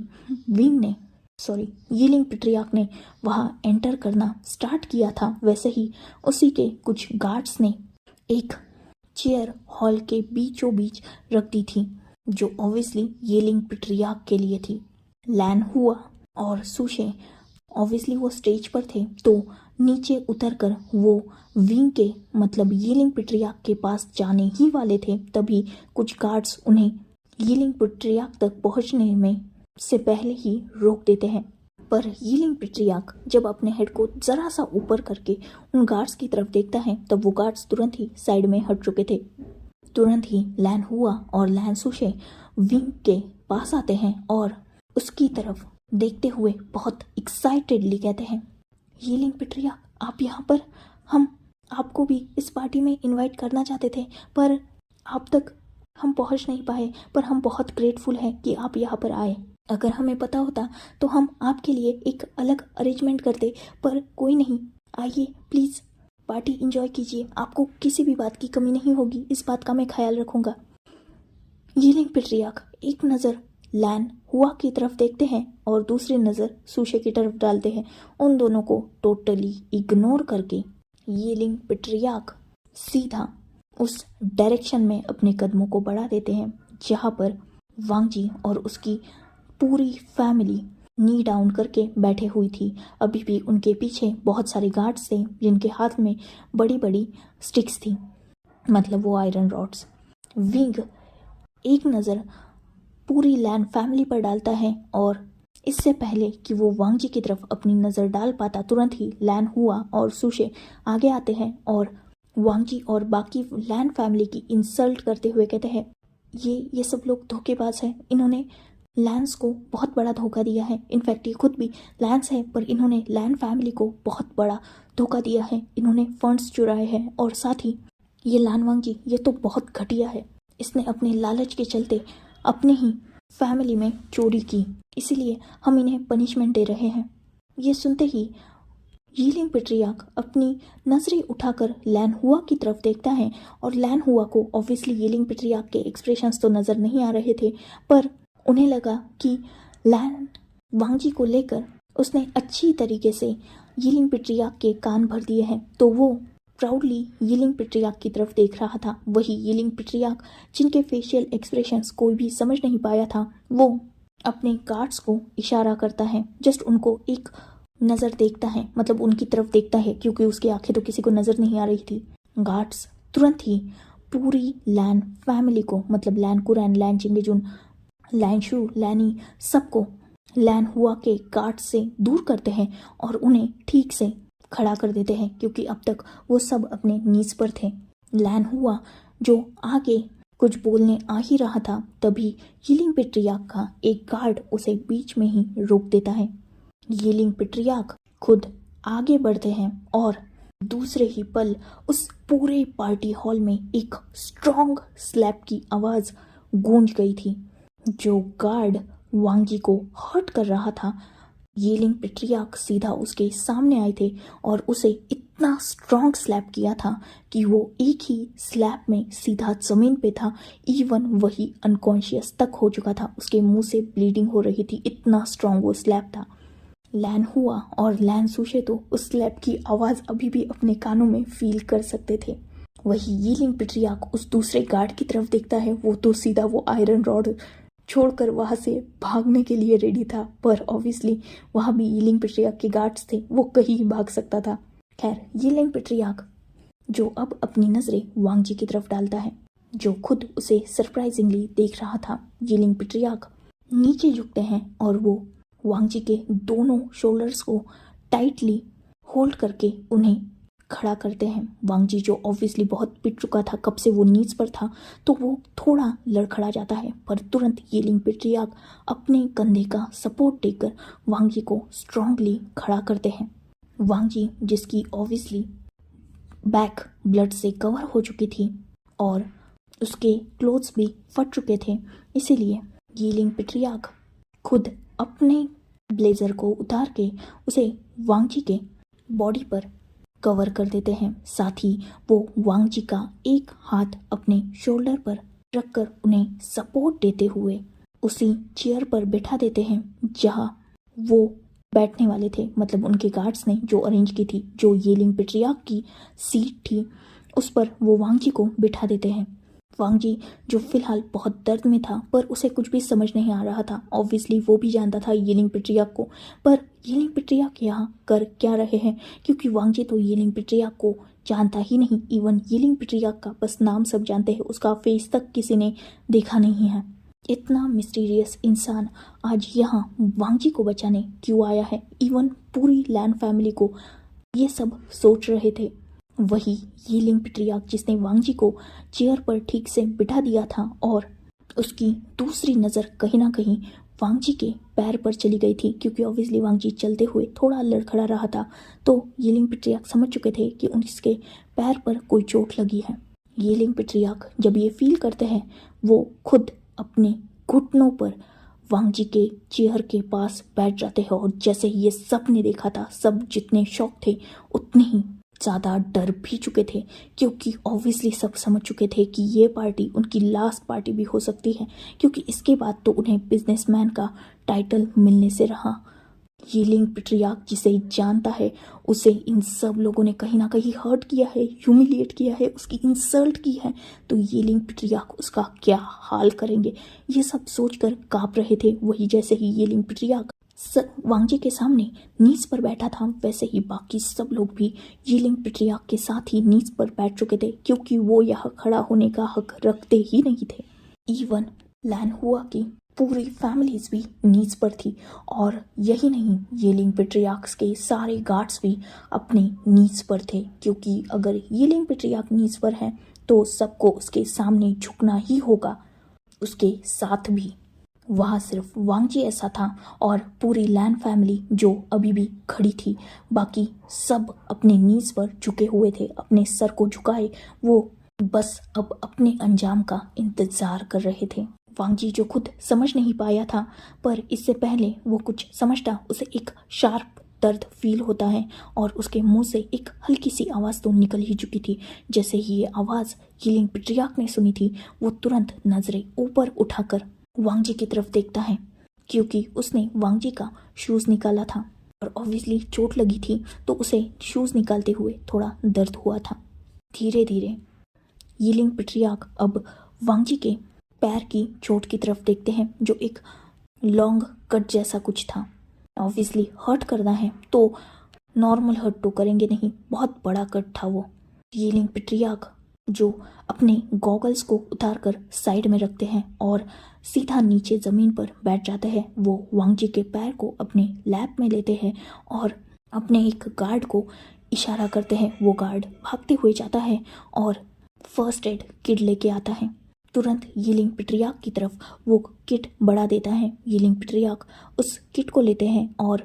यीलिंग पेट्रियार्क ने वहाँ एंटर करना स्टार्ट किया था, वैसे ही उसी के कुछ गार्ड्स ने एक चेयर हॉल के बीचों बीच रख दी थी, जो ऑब्वियसली यीलिंग पेट्रियार्क के लिए थी। लैन हुआ और सुशे ऑब्वियसली वो स्टेज पर थे, तो नीचे उतरकर वो विंग के मतलब यीलिंग पेट्रियार्क के पास जाने ही वाले थे, तभी कुछ गार्ड्स उन्हें यीलिंग पेट्रियार्क तक पहुंचने में से पहले ही रोक देते हैं। पर यीलिंग पेट्रियार्क जब अपने हेड को जरा सा ऊपर करके उन गार्ड्स की तरफ देखता है, तब वो गार्ड्स तुरंत ही साइड में हट चुके थे। तुरंत ही लैन हुआ और लैन सुशे विंग के पास आते हैं और उसकी तरफ देखते हुए बहुत एक्साइटेडली कहते हैं, यीलिंग पेट्रियार्क आप यहाँ पर, हम आपको भी इस पार्टी में इनवाइट करना चाहते थे, पर आप तक हम पहुँच नहीं पाए, पर हम बहुत ग्रेटफुल हैं कि आप यहाँ पर आए। अगर हमें पता होता तो हम आपके लिए एक अलग अरेंजमेंट करते, पर कोई नहीं, आइए प्लीज़ पार्टी एंजॉय कीजिए, आपको किसी भी बात की कमी नहीं होगी, इस बात का मैं ख्याल रखूँगा। यीलिंग पेट्रियार्क एक नज़र लैन हुआ की तरफ देखते हैं और दूसरी नज़र सुशे की तरफ डालते हैं। उन दोनों को टोटली इग्नोर करके यीलिंग पेट्रियार्क सीधा उस डायरेक्शन में अपने कदमों को बढ़ा देते हैं जहाँ पर वांग जी और उसकी पूरी फैमिली नी डाउन करके बैठे हुई थी। अभी भी उनके पीछे बहुत सारे गार्ड्स थे जिनके हाथ में बड़ी बड़ी स्टिक्स थी, मतलब वो आयरन रॉड्स। विंग एक नज़र पूरी लैन फैमिली पर डालता है और इससे पहले कि वो वांग जी की तरफ अपनी नज़र डाल पाता तुरंत ही लैन हुआ और सुशे आगे आते हैं और वांग जी और बाकी लैन फैमिली की इंसल्ट करते हुए कहते हैं ये सब लोग धोखेबाज हैं, इन्होंने लैंस को बहुत बड़ा धोखा दिया है। इनफैक्ट ये खुद भी लैंस है पर इन्होंने लैन फैमिली को बहुत बड़ा धोखा दिया है, इन्होंने फंड्स चुराए हैं और साथ ही ये लैन वांग जी ये तो बहुत घटिया है, इसने अपने लालच के चलते अपने ही फैमिली में चोरी की, इसीलिए हम इन्हें पनिशमेंट दे रहे हैं। ये सुनते ही यीलिंग पेट्रियार्क अपनी नजरें उठाकर लैन हुआ की तरफ देखता है और लैन हुआ को ऑब्वियसली यीलिंग पेट्रियार्क के एक्सप्रेशंस तो नज़र नहीं आ रहे थे, पर उन्हें लगा कि लैन वांग जी को लेकर उसने अच्छी तरीके से यीलिंग पेट्रियार्क के कान भर दिए हैं, तो वो प्राउडली यीलिंग पेट्रियार्क की तरफ देख रहा था। वही यीलिंग पेट्रियार्क जिनके फेशियल एक्सप्रेशंस कोई भी समझ नहीं पाया था, वो अपने गार्ड्स को इशारा करता है, जस्ट उनको एक नज़र देखता है, मतलब उनकी तरफ देखता है क्योंकि उसकी आंखें तो किसी को नज़र नहीं आ रही थी। गार्ड्स तुरंत ही पूरी लैन फैमिली को, मतलब लैन कुरैन, लैन चिंगेजुन, लैन शू, लैनी, सबको लैन हुआ के गार्ड से दूर करते हैं और उन्हें ठीक से खड़ा कर देते हैं क्योंकि अब तक वो सब अपने नीज पर थे। लैन हुआ जो आगे कुछ बोलने आ ही रहा था, तभी यीलिंग पेट्रियार्क का एक गार्ड उसे बीच में ही रोक देता है। यीलिंग पेट्रियार्क खुद आगे बढ़ते हैं और दूसरे ही पल उस पूरे पार्टी हॉल में एक स्ट्रॉन्ग स्लैप की आवाज़ गूंज गई थी। जो गार्ड वांग जी को हर्ट कर रहा था, यीलिंग पेट्रियार्क सीधा उसके सामने आए थे और उसे इतना स्ट्रॉन्ग स्लैप किया था कि वो एक ही स्लैप में सीधा जमीन पे था। इवन वही अनकॉन्शियस तक हो चुका था, उसके मुंह से ब्लीडिंग हो रही थी, इतना स्ट्रॉन्ग वो स्लैप था। लैन हुआ और लैन सुशे तो उस स्लैप की आवाज़ अभी भी अपने कानों में फील कर सकते थे। वही यीलिंग पेट्रियार्क उस दूसरे गार्ड की तरफ देखता है, वो तो सीधा वो आयरन रॉड छोड़कर वहाँ से भागने के लिए रेडी था, पर ऑब्वियसली वहाँ भी यीलिंग पेट्रियार्क के गार्ड्स थे, वो कहीं भाग सकता था। खैर, यीलिंग पेट्रियार्क जो अब अपनी नज़रें वांग जी की तरफ डालता है, जो खुद उसे सरप्राइजिंगली देख रहा था। यीलिंग पेट्रियार्क नीचे झुकते हैं और वो वांग जी के दोनों शोल्डर्स को टाइटली होल्ड करके उन्हें खड़ा करते हैं। वांग जी जो ऑब्वियसली बहुत पिट चुका था, कब से वो नीच पर था, तो वो थोड़ा लड़खड़ा जाता है, पर तुरंत यीलिंग पेट्रियार्क अपने कंधे का सपोर्ट देकर वांग जी को स्ट्रांगली खड़ा करते हैं। वांग जी जिसकी ऑब्वियसली बैक ब्लड से कवर हो चुकी थी और उसके क्लोथ्स भी फट चुके थे, इसीलिए यीलिंग पेट्रियार्क खुद अपने ब्लेजर को उतार के उसे वांग जी के बॉडी पर कवर कर देते हैं। साथ ही वो वांग जी का एक हाथ अपने शोल्डर पर रखकर उन्हें सपोर्ट देते हुए उसी चेयर पर बैठा देते हैं जहां वो बैठने वाले थे, मतलब उनके गार्ड्स ने जो अरेंज की थी, जो यीलिंग पेट्रियार्क की सीट थी उस पर वो वांग जी को बिठा देते हैं। वांग जी जो फिलहाल बहुत दर्द में था पर उसे कुछ भी समझ नहीं आ रहा था, ऑब्वियसली वो भी जानता था यीलिंग पेट्रियार्क को, पर यीलिंग पेट्रियार्क यहाँ कर क्या रहे हैं, क्योंकि वांग जी तो यीलिंग पेट्रियार्क को जानता ही नहीं। इवन यीलिंग पेट्रियार्क का बस नाम सब जानते हैं, उसका फेस तक किसी ने देखा नहीं है। इतना मिस्टीरियस इंसान आज यहाँ वांग जी को बचाने क्यों आया है, इवन पूरी लैन फैमिली को ये सब सोच रहे थे। वही यीलिंग पेट्रियार्क जिसने वांग जी को चेयर पर ठीक से बिठा दिया था और उसकी दूसरी नज़र कहीं ना कहीं वांग जी के पैर पर चली गई थी, क्योंकि ऑब्वियसली वांग जी चलते हुए थोड़ा लड़खड़ा रहा था, तो यीलिंग पेट्रियार्क समझ चुके थे कि उसके पैर पर कोई चोट लगी है। यीलिंग पेट्रियार्क जब ये फील करते हैं, वो खुद अपने घुटनों पर वांग जी के चेयर के पास बैठ जाते हैं और जैसे ये सब ने देखा था, सब जितने शॉक थे उतने ही ज़्यादा डर भी चुके थे, क्योंकि ऑब्वियसली सब समझ चुके थे कि ये पार्टी उनकी लास्ट पार्टी भी हो सकती है, क्योंकि इसके बाद तो उन्हें बिजनेसमैन का टाइटल मिलने से रहा। यीलिंग पेट्रियार्क जिसे जानता है, उसे इन सब लोगों ने कहीं ना कहीं हर्ट किया है, ह्यूमिलिएट किया है, उसकी इंसल्ट की है, तो यीलिंग पेट्रियार्क उसका क्या हाल करेंगे, ये सब सोचकर काँप रहे थे। वही जैसे ही यीलिंग पेट्रियार्क वांग जी के सामने नीच पर बैठा था, वैसे ही बाकी सब लोग भी यीलिंग पेट्रियार्क के साथ ही नीच पर बैठ चुके थे, क्योंकि वो यहाँ खड़ा होने का हक रखते ही नहीं थे। इवन लैन हुआ की पूरी फैमिलीज भी नीच पर थी। और यही नहीं, यीलिंग पेट्रियार्क्स के सारे गार्ड्स भी अपने नीच पर थे, क्योंकि अगर यीलिंग पेट्रियार्क नीच पर है तो सबको उसके सामने झुकना ही होगा। उसके साथ भी वहाँ सिर्फ वांगजी ऐसा था और पूरी लैन फैमिली जो अभी भी खड़ी थी। बाकी सब अपने नीज पर झुके हुए थे, अपने सर को झुकाए वो बस अब अपने अंजाम का इंतजार कर रहे थे। वांगजी जो खुद समझ नहीं पाया था, पर इससे पहले वो कुछ समझता उसे एक शार्प दर्द फील होता है और उसके मुंह से एक हल्की सी आवाज़ तो निकल ही चुकी थी। जैसे ही ये आवाज़ यीलिंग पेट्रियार्क ने सुनी थी, वो तुरंत नजरें ऊपर उठाकर वांगजी की तरफ देखता है, क्योंकि उसने वांगजी का शूज़ निकाला था और ऑब्वियसली चोट लगी थी तो उसे शूज़ निकालते हुए थोड़ा दर्द हुआ था। धीरे धीरे यीलिंग पेट्रियार्क अब वांगजी के पैर की चोट की तरफ देखते हैं, जो एक लॉन्ग कट जैसा कुछ था। ऑब्वियसली हर्ट करना है तो नॉर्मल हर्ट तो करेंगे नहीं, बहुत बड़ा कट था वो। यीलिंग पेट्रियार्क जो अपने गॉगल्स को उतारकर साइड में रखते हैं और सीधा नीचे ज़मीन पर बैठ जाते हैं, वो वांगजी के पैर को अपने लैप में लेते हैं और अपने एक गार्ड को इशारा करते हैं। वो गार्ड भागते हुए जाता है और फर्स्ट एड किट लेके आता है। तुरंत यीलिंग पेट्रियार्क की तरफ वो किट बढ़ा देता है। यीलिंग पेट्रियार्क उस किट को लेते हैं और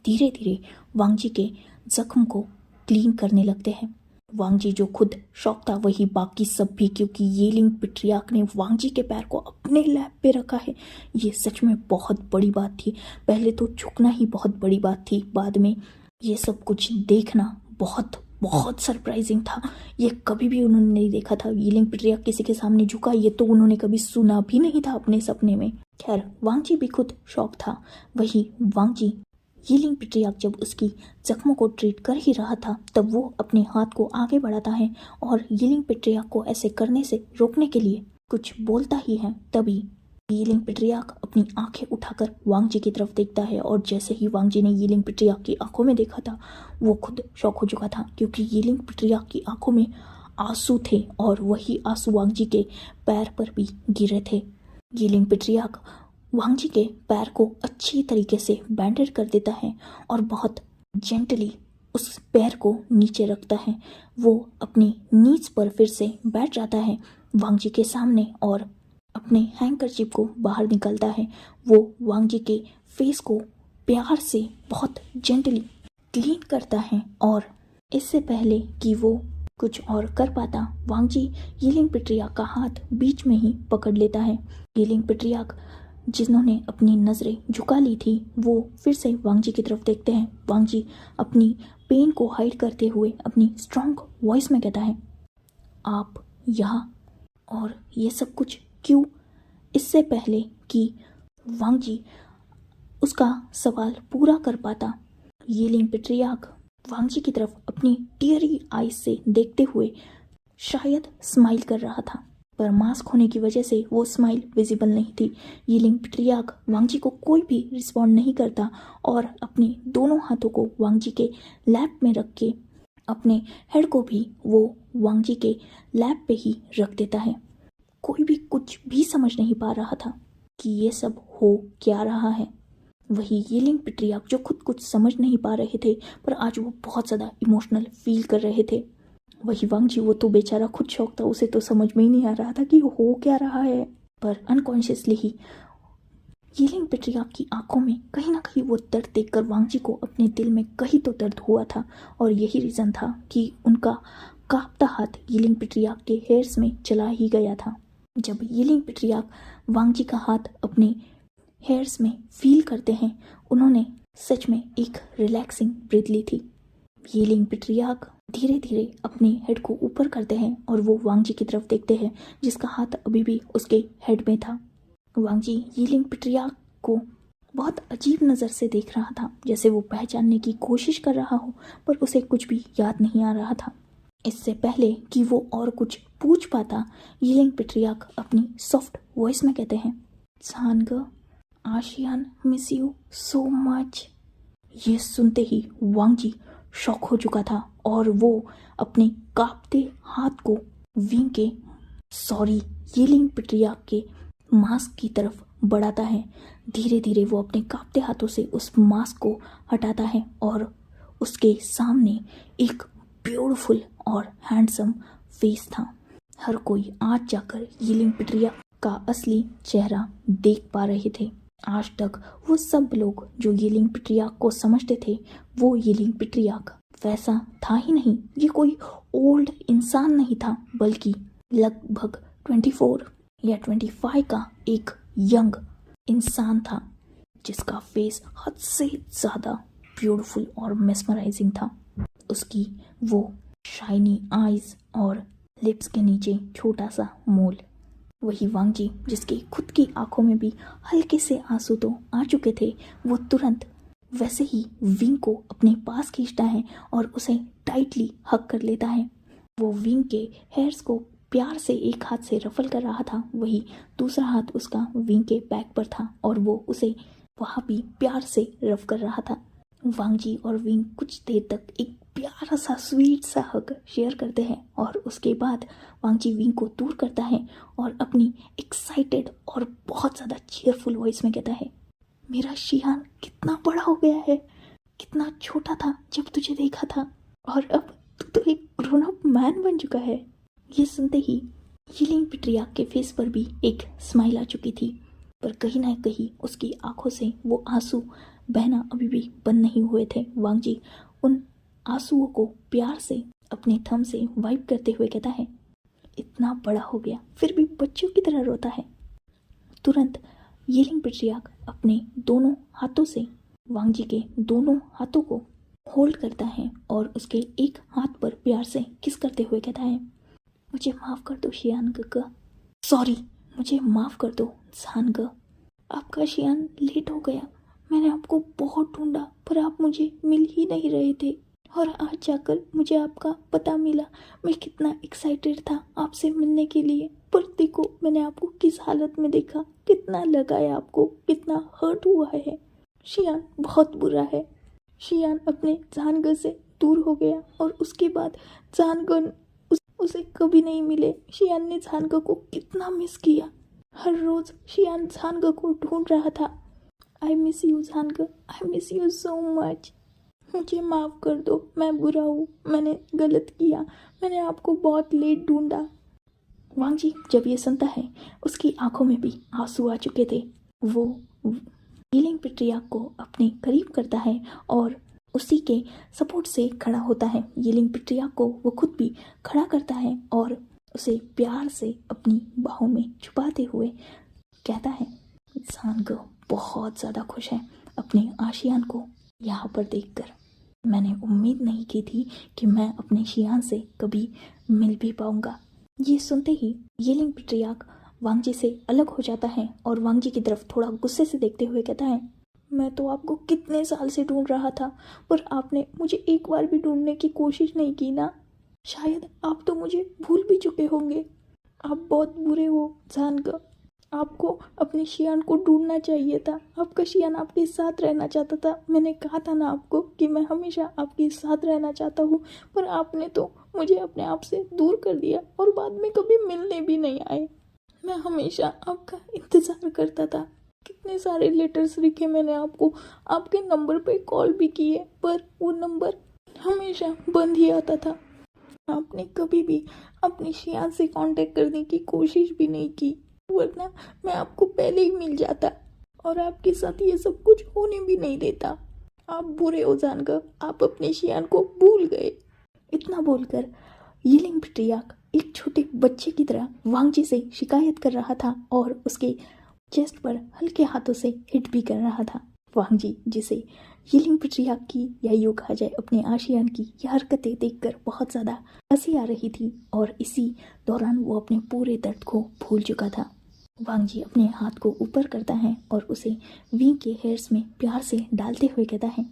धीरे धीरे वांगजी के जख्म को क्लीन करने लगते हैं। वांगजी जो खुद शॉक था, वही बाकी सब भी, क्योंकि यीलिंग पेट्रियार्क ने वांगजी के पैर को अपने लैप पे रखा है। ये सच में बहुत बड़ी बात थी। पहले तो झुकना ही बहुत बड़ी बात थी, बाद में ये सब कुछ देखना बहुत बहुत सरप्राइजिंग था। ये कभी भी उन्होंने नहीं देखा था। यीलिंग पेट्रियार्क किसी के सामने झुका, ये तो उन्होंने कभी सुना भी नहीं था अपने सपने में। खैर, वांगजी भी खुद शॉक था। वही वांगजी यीलिंग पेट्रियार्क जब उसकी जख्मों को ट्रीट कर ही रहा था, तब वो अपने हाथ को आगे बढ़ाता है और यीलिंग पेट्रियार्क को ऐसे करने से रोकने के लिए कुछ बोलता ही है। तभी यीलिंग पेट्रियार्क अपनी आंखें उठाकर वांगजी की तरफ देखता है और जैसे ही वांगजी ने यीलिंग पेट्रियार्क की आंखों में देखा था, वो खुद शॉक हो चुका था, क्योंकि यीलिंग पेट्रियार्क की आंखों में आंसू थे और वही आंसू वांगजी के पैर पर भी गिरे थे। यीलिंग पेट्रियार्क वांगजी के पैर को अच्छी तरीके से बैंडेड कर देता है और बहुत जेंटली उस पैर को नीचे रखता है। वो अपनी नीज पर फिर से बैठ जाता है वांगजी के सामने और अपने हैंकरचिप को बाहर निकालता है। वो वांगजी के फेस को प्यार से बहुत जेंटली क्लीन करता है और इससे पहले कि वो कुछ और कर पाता, वांगजी यीलिंग पेट्रियार्क का हाथ बीच में ही पकड़ लेता है। यीलिंग पेट्रियार्क जिन्होंने अपनी नज़रें झुका ली थी, वो फिर से वांगजी की तरफ देखते हैं। वांगजी अपनी पेन को हाइड करते हुए अपनी स्ट्रॉन्ग वॉइस में कहता है, आप यहाँ, और ये सब कुछ क्यों? इससे पहले कि वांगजी उसका सवाल पूरा कर पाता, यीलिंग पेट्रियार्क वांगजी की तरफ अपनी टीयरी आईज से देखते हुए शायद स्माइल कर रहा था, पर मास्क होने की वजह से वो स्माइल विजिबल नहीं थी। यीलिंग पेट्रियार्क वांगजी को कोई भी रिस्पॉन्ड नहीं करता और अपने दोनों हाथों को वांगजी के लैप में रख के अपने हेड को भी वो वांगजी के लैप पे ही रख देता है। कोई भी कुछ भी समझ नहीं पा रहा था कि ये सब हो क्या रहा है। वही यीलिंग पेट्रियार्क जो खुद कुछ समझ नहीं पा रहे थे, पर आज वो बहुत ज़्यादा इमोशनल फील कर रहे थे। वही वांगजी, वो तो बेचारा खुद शौक था, उसे तो समझ में ही नहीं आ रहा था कि हो क्या रहा है, पर अनकॉन्शियसली ही यीलिंग पेट्रियार्क की आंखों में कहीं ना कहीं वो दर्द देखकर वांगजी को अपने दिल में कहीं तो दर्द हुआ था और यही रीज़न था कि उनका कांपता हाथ यीलिंग पेट्रियार्क के हेयर्स में चला ही गया था। जब यीलिंग पेट्रियार्क वांगजी का हाथ अपने हेयर्स में फील करते हैं, उन्होंने सच में एक रिलैक्सिंग ब्रीथ ली थी। यीलिंग पेट्रियार्क धीरे धीरे अपने हेड को ऊपर करते हैं और वो वांगजी की तरफ देखते हैं, जिसका हाथ अभी भी उसके हेड में था। वांगजी यीलिंग पेट्रियार्क को बहुत अजीब नज़र से देख रहा था, जैसे वो पहचानने की कोशिश कर रहा हो, पर उसे कुछ भी याद नहीं आ रहा था। इससे पहले कि वो और कुछ पूछ पाता, यीलिंग पेट्रियार्क अपनी सॉफ्ट वॉइस में कहते हैं, सांग, ASEAN miss you so much. ये सुनते ही वांगजी शॉक हो चुका था और वो अपने कांपते हाथ को विंग के यीलिंग पेट्रियार्क के मास्क की तरफ बढ़ाता है। धीरे धीरे वो अपने कांपते हाथों से उस मास्क को हटाता है और उसके सामने एक ब्यूटीफुल और हैंडसम फेस था। हर कोई आज जाकर यिलिंग पिटरिया का असली चेहरा देख पा रहे थे। आज तक वो सब लोग जो यिलिंग पिटरिया को समझते थे वो यिलिंग पिटरिया वैसा था ही नहीं। ये कोई ओल्ड इंसान नहीं था, बल्कि लगभग 24 या 25 का एक यंग इंसान था, जिसका फेस हद से ज़्यादा ब्यूटीफुल और मेस्मराइजिंग था। उसकी वो शाइनी आईज और लिप्स के नीचे छोटा सा मोल, वही वांग जी जिसकी खुद की आंखों में भी हल्के से आंसू तो आ चुके थे, वो तुरंत वैसे ही विंग को अपने पास खींचता है और उसे टाइटली हग कर लेता है। वो विंग के हेयर्स को प्यार से एक हाथ से रफल कर रहा था, वही दूसरा हाथ उसका विंग के बैक पर था और वो उसे वहाँ भी प्यार से रफ कर रहा था। वांग जी और विंग कुछ देर तक एक प्यारा सा स्वीट सा हग शेयर करते हैं और उसके बाद वांग जी विंग को दूर करता है और अपनी एक्साइटेड और बहुत ज़्यादा चीयरफुल वॉइस में कहता है, मेरा शियान कितना बड़ा हो गया है, कितना छोटा था जब तुझे देखा था और अब तू तो एक ग्रोन अप मैन बन चुका है। ये सुनते ही यिलिंग पिटरिया के फेस पर भी एक स्माइल आ चुकी थी, पर कहीं ना कहीं उसकी आंखों से वो आंसू बहना अभी भी बंद नहीं हुए थे। वांग जी उन आंसुओं को प्यार से अपने थंब से वाइप करते हुए कहता है, इतना बड़ा हो गया फिर भी बच्चों की तरह रोता है। तुरंत यिलिंग पिटरिया अपने दोनों हाथों से वांग जी के दोनों हाथों को होल्ड करता है और उसके एक हाथ पर प्यार से किस करते हुए कहता है, मुझे माफ़ कर दो शियान गगा, सॉरी मुझे माफ़ कर दो जान ग, आपका शियान लेट हो गया। मैंने आपको बहुत ढूंढा पर आप मुझे मिल ही नहीं रहे थे और आज जाकर मुझे आपका पता मिला। मैं कितना एक्साइटेड था आपसे मिलने के लिए, पर देखो मैंने आपको किस हालत में देखा, कितना लगा है आपको, कितना हर्ट हुआ है। शियान बहुत बुरा है। शियान अपने जानग से दूर हो गया और उसके बाद जानग उसे कभी नहीं मिले। शियान ने जानग को कितना मिस किया। हर रोज शियान जानग को ढूंढ रहा था। आई मिस यू जानग, I miss you so much. मुझे माफ़ कर दो, मैं बुरा हूँ, मैंने गलत किया, मैंने आपको बहुत लेट ढूंढा। वांग जी जब ये सुनता है उसकी आंखों में भी आंसू आ चुके थे। वो यिलिंग पिटरिया को अपने करीब करता है और उसी के सपोर्ट से खड़ा होता है। यिलिंग पिटरिया को वो खुद भी खड़ा करता है और उसे प्यार से अपनी बाहों में छुपाते हुए कहता है, जानग बहुत ज़्यादा खुश है अपने आशियान को यहाँ पर देखकर। मैंने उम्मीद नहीं की थी कि मैं अपने शियान से कभी मिल भी पाऊंगा। ये सुनते ही यिलिंग पिटरिया वांग जी से अलग हो जाता है और वांग जी की तरफ थोड़ा गुस्से से देखते हुए कहता है, मैं तो आपको कितने साल से ढूंढ रहा था पर आपने मुझे एक बार भी ढूंढने की कोशिश नहीं की ना। शायद आप तो मुझे भूल भी चुके होंगे। आप बहुत बुरे हो जानग, आपको अपने शियान को ढूंढना चाहिए था। आपका शियान आपके साथ रहना चाहता था। मैंने कहा था ना आपको कि मैं हमेशा आपके साथ रहना चाहता हूँ, पर आपने तो मुझे अपने आप से दूर कर दिया और बाद में कभी मिलने भी नहीं आए। मैं हमेशा आपका इंतज़ार करता था। कितने सारे लेटर्स लिखे मैंने आपको, आपके नंबर पे कॉल भी किए, पर वो नंबर हमेशा बंद ही आता था। आपने कभी भी अपने शियान से कांटेक्ट करने की कोशिश भी नहीं की, वरना मैं आपको पहले ही मिल जाता और आपके साथ ये सब कुछ होने भी नहीं देता। आप बुरे हो जानकर आप अपने शियान को भूल गए। इतना बोलकर यिलिंग पिटरिया एक छोटे बच्चे की तरह वांग जी से शिकायत कर रहा था और उसके चेस्ट पर हल्के हाथों से हिट भी कर रहा था। वांग जी जिसे यिलिंग पिटरिया की या यूं कहा जाए अपने आशियान की यह हरकतें देखकर बहुत ज़्यादा हंसी आ रही थी और इसी दौरान वो अपने पूरे दर्द को भूल चुका था। वांग जी अपने हाथ को ऊपर करता है और उसे विंग के हेयर्स में प्यार से डालते हुए कहता है,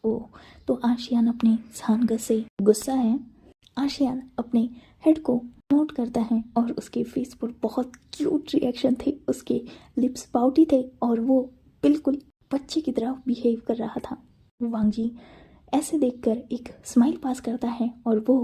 ओ तो आशियान अपने जानग से गुस्सा है। आशियान अपने हेड को नोट करता है और उसके फेस पर बहुत क्यूट रिएक्शन थे। उसके लिप्स पाउटी थे और वो बिल्कुल बच्चे की तरह बिहेव कर रहा था। वांग जी ऐसे देखकर एक स्माइल पास करता है और वो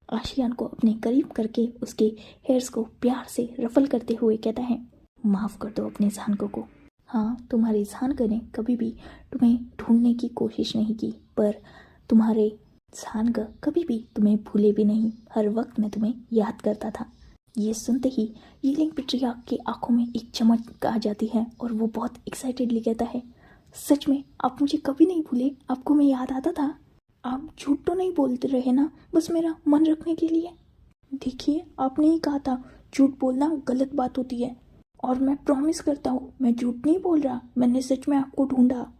आशियान को अपने करीब करके उसके हेयर्स को प्यार से रफल करते हुए कहता है, माफ़ कर दो अपने झानकों को। हाँ, तुम्हारे झानकों ने कभी भी तुम्हें ढूंढने की कोशिश नहीं की, पर तुम्हारे झानका कभी भी तुम्हें भूले भी नहीं, हर वक्त मैं तुम्हें याद करता था। ये सुनते ही यीलिंग पेट्रियार्क की आंखों में एक चमक आ जाती है और वो बहुत एक्साइटेडली कहता है, सच में आप मुझे कभी नहीं भूले, आपको मैं याद आता था। आप झूठ तो नहीं बोलते रहे ना, बस मेरा मन रखने के लिए। देखिए, आपने ही कहा था झूठ बोलना गलत बात होती है, और मैं प्रॉमिस करता हूँ मैं झूठ नहीं बोल रहा, मैंने सच में आपको ढूंढा।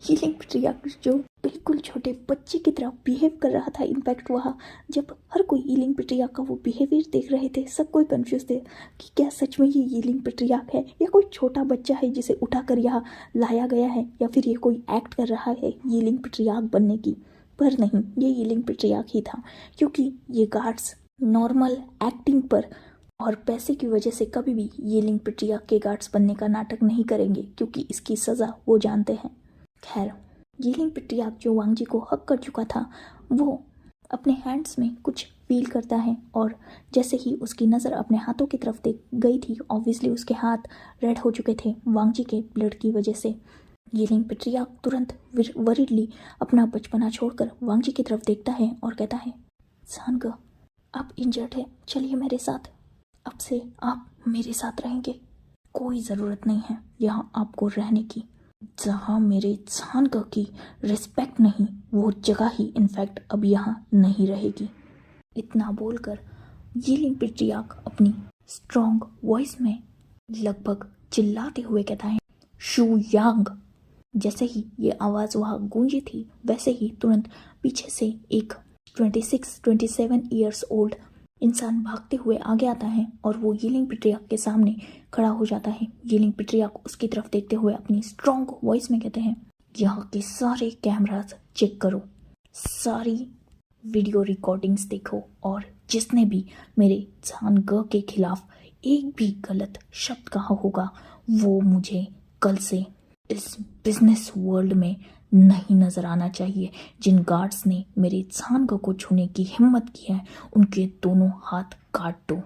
यीलिंग पेट्रियार्क जो बिल्कुल छोटे बच्चे की तरह बिहेव कर रहा था, इनफैक्ट वह जब हर कोई यीलिंग पेट्रियार्क का वो बिहेवियर देख रहे थे, सब कोई कंफ्यूज थे कि क्या सच में ये यीलिंग पेट्रियार्क है या कोई छोटा बच्चा है जिसे उठाकर यहाँ लाया गया है, या फिर ये कोई एक्ट कर रहा है यीलिंग पेट्रियार्क बनने की। पर नहीं, ये यीलिंग पेट्रियार्क ही था, क्योंकि ये गार्ड्स नॉर्मल एक्टिंग पर और पैसे की वजह से कभी भी यीलिंग पेट्रियार्क के गार्ड्स बनने का नाटक नहीं करेंगे, क्योंकि इसकी सज़ा वो जानते हैं। खैर, यीलिंग पेट्रियार्क जो वांग जी को हक कर चुका था, वो अपने हैंड्स में कुछ फील करता है, और जैसे ही उसकी नज़र अपने हाथों की तरफ देख गई थी, ऑब्वियसली उसके हाथ रेड हो चुके थे वांग जी के ब्लड की वजह से। यीलिंग पेट्रियार्क तुरंत वरीडली अपना बचपना छोड़कर वांग जी की तरफ देखता है और कहता है, झानका, आप इंजर्ड है, चलिए मेरे साथ, अब से आप मेरे साथ रहेंगे। कोई ज़रूरत नहीं है यहाँ आपको रहने की, जहाँ मेरे झानका की रिस्पेक्ट नहीं, वो जगह ही इनफैक्ट अब यहाँ नहीं रहेगी। इतना बोलकर यीलिंग पेट्रियार्क अपनी स्ट्रॉन्ग वॉइस में लगभग चिल्लाते हुए कहता है, शू यांग। जैसे ही ये आवाज़ वहाँ गूंजी थी, वैसे ही तुरंत पीछे से एक 26-27 ईयर्स ओल्ड इंसान भागते हुए आगे आता है और वो यीलिंग पेट्रियार्क के सामने खड़ा हो जाता है। यीलिंग पेट्रियार्क उसकी तरफ देखते हुए अपनी स्ट्रॉन्ग वॉइस में कहते हैं, यहाँ के सारे कैमरास चेक करो, सारी वीडियो रिकॉर्डिंग्स देखो, और जिसने भी मेरे झानका के खिलाफ एक भी गलत शब्द कहा होगा, वो मुझे कल से इस बिजनेस वर्ल्ड में नहीं नजर आना चाहिए। जिन गार्ड्स ने मेरे झानका को छूने की हिम्मत की है, उनके दोनों हाथ काट दो।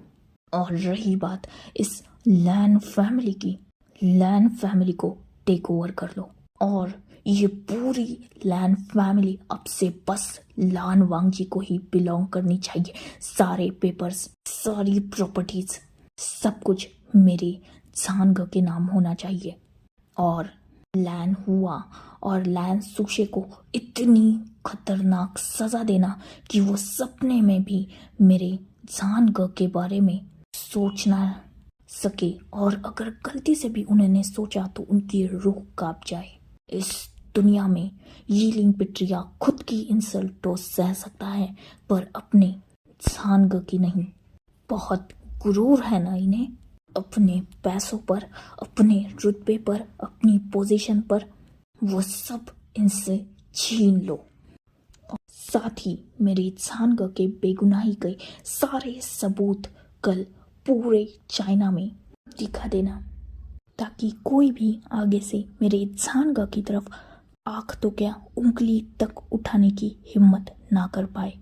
और रही बात इस लैन फैमिली की, लैन फैमिली को टेक ओवर कर लो, और ये पूरी लैन फैमिली अब से बस लान वांग जी को ही बिलोंग करनी चाहिए। सारे पेपर्स, सारी प्रॉपर्टीज, सब कुछ मेरे झानका के नाम होना चाहिए। और लैन हुआ और लैन सुशे को इतनी खतरनाक सजा देना कि वो सपने में भी मेरे झानका के बारे में सोच ना सके, और अगर गलती से भी उन्होंने सोचा तो उनकी रूह कांप जाए। इस दुनिया में यीलिंग पेट्रियार्क खुद की इंसल्ट तो सह सकता है, पर अपने झानका की नहीं। बहुत गुरूर है ना इन्हें, अपने पैसों पर, अपने रुतबे पर, अपनी पोजीशन पर, वो सब इनसे छीन लो। और साथ ही मेरे झानका के बेगुनाही के सारे सबूत कल पूरे चाइना में दिखा देना, ताकि कोई भी आगे से मेरे झानका की तरफ आंख तो क्या उंगली तक उठाने की हिम्मत ना कर पाए।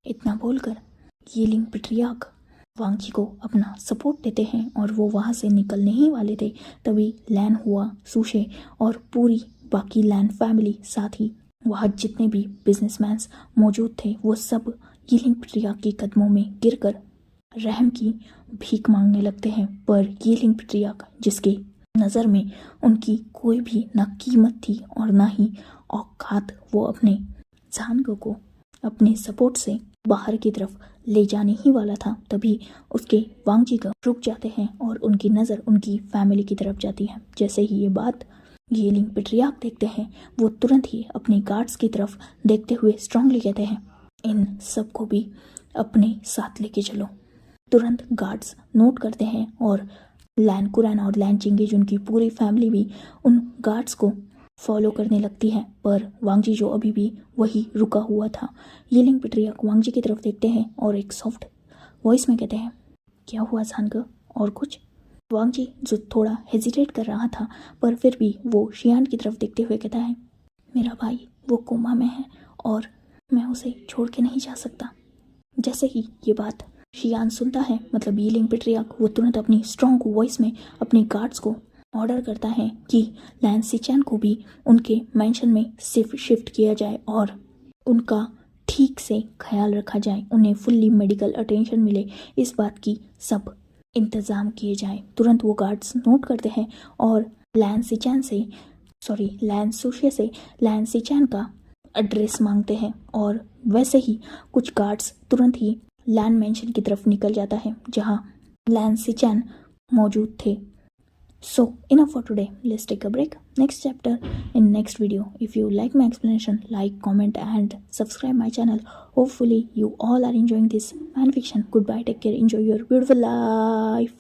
इतना बोलकर यीलिंग पेट्रियार्क वांग जी को अपना सपोर्ट देते हैं और वो वहाँ से निकलने ही वाले थे, तभी लैन हुआ, सुशे और पूरी बाकी लैन फैमिली, साथ ही वहाँ जितने भी बिजनेसमैन्स मौजूद थे, वो सब यीलिंग पेट्रियार्क के कदमों में गिरकर रहम की भीख मांगने लगते हैं। पर यीलिंग पेट्रियार्क, जिसके नज़र में उनकी कोई भी ना कीमत थी और ना ही औकात, वो अपने झानका को अपने सपोर्ट से बाहर की तरफ ले जाने ही वाला था, तभी उसके वांग जी का रुक जाते हैं और उनकी नज़र उनकी फैमिली की तरफ जाती है। जैसे ही ये बात यीलिंग पेट्रियार्क देखते हैं, वो तुरंत ही अपने गार्ड्स की तरफ देखते हुए स्ट्रांगली कहते हैं, इन सबको भी अपने साथ लेके चलो। तुरंत गार्ड्स नोट करते हैं और लैन कुरैन और लैन चिंगेज, उनकी पूरी फैमिली भी उन गार्ड्स को फॉलो करने लगती है। पर वांग जी जो अभी भी वही रुका हुआ था, यीलिंग पेट्रियार्क वांग जी की तरफ देखते हैं और एक सॉफ्ट वॉइस में कहते हैं, क्या हुआ झानका, और कुछ? वांग जी जो थोड़ा हेजिटेट कर रहा था, पर फिर भी वो शियान की तरफ देखते हुए कहता है, मेरा भाई वो कोमा में है और मैं उसे छोड़ के नहीं जा सकता। जैसे ही ये बात शियान सुनता है, मतलब यीलिंग पेट्रियार्क, वो तुरंत अपनी स्ट्रॉन्ग वॉइस में अपने गार्ड्स को ऑर्डर करता है कि लैन सिचैन को भी उनके मैंशन में शिफ्ट किया जाए और उनका ठीक से ख्याल रखा जाए, उन्हें फुल्ली मेडिकल अटेंशन मिले, इस बात की सब इंतज़ाम किए जाए। तुरंत वो गार्ड्स नोट करते हैं और लैन सुशे से लैन सिचैन का एड्रेस मांगते हैं और वैसे ही कुछ गार्ड्स तुरंत ही लैन मेंशन की तरफ निकल जाता है जहां लैन सिचैन मौजूद थे। So enough for today. Let's take a break. Next chapter in next video. If you like my explanation, like, comment and subscribe my channel. Hopefully you all are enjoying this fan fiction. Goodbye. Take care. Enjoy your beautiful life.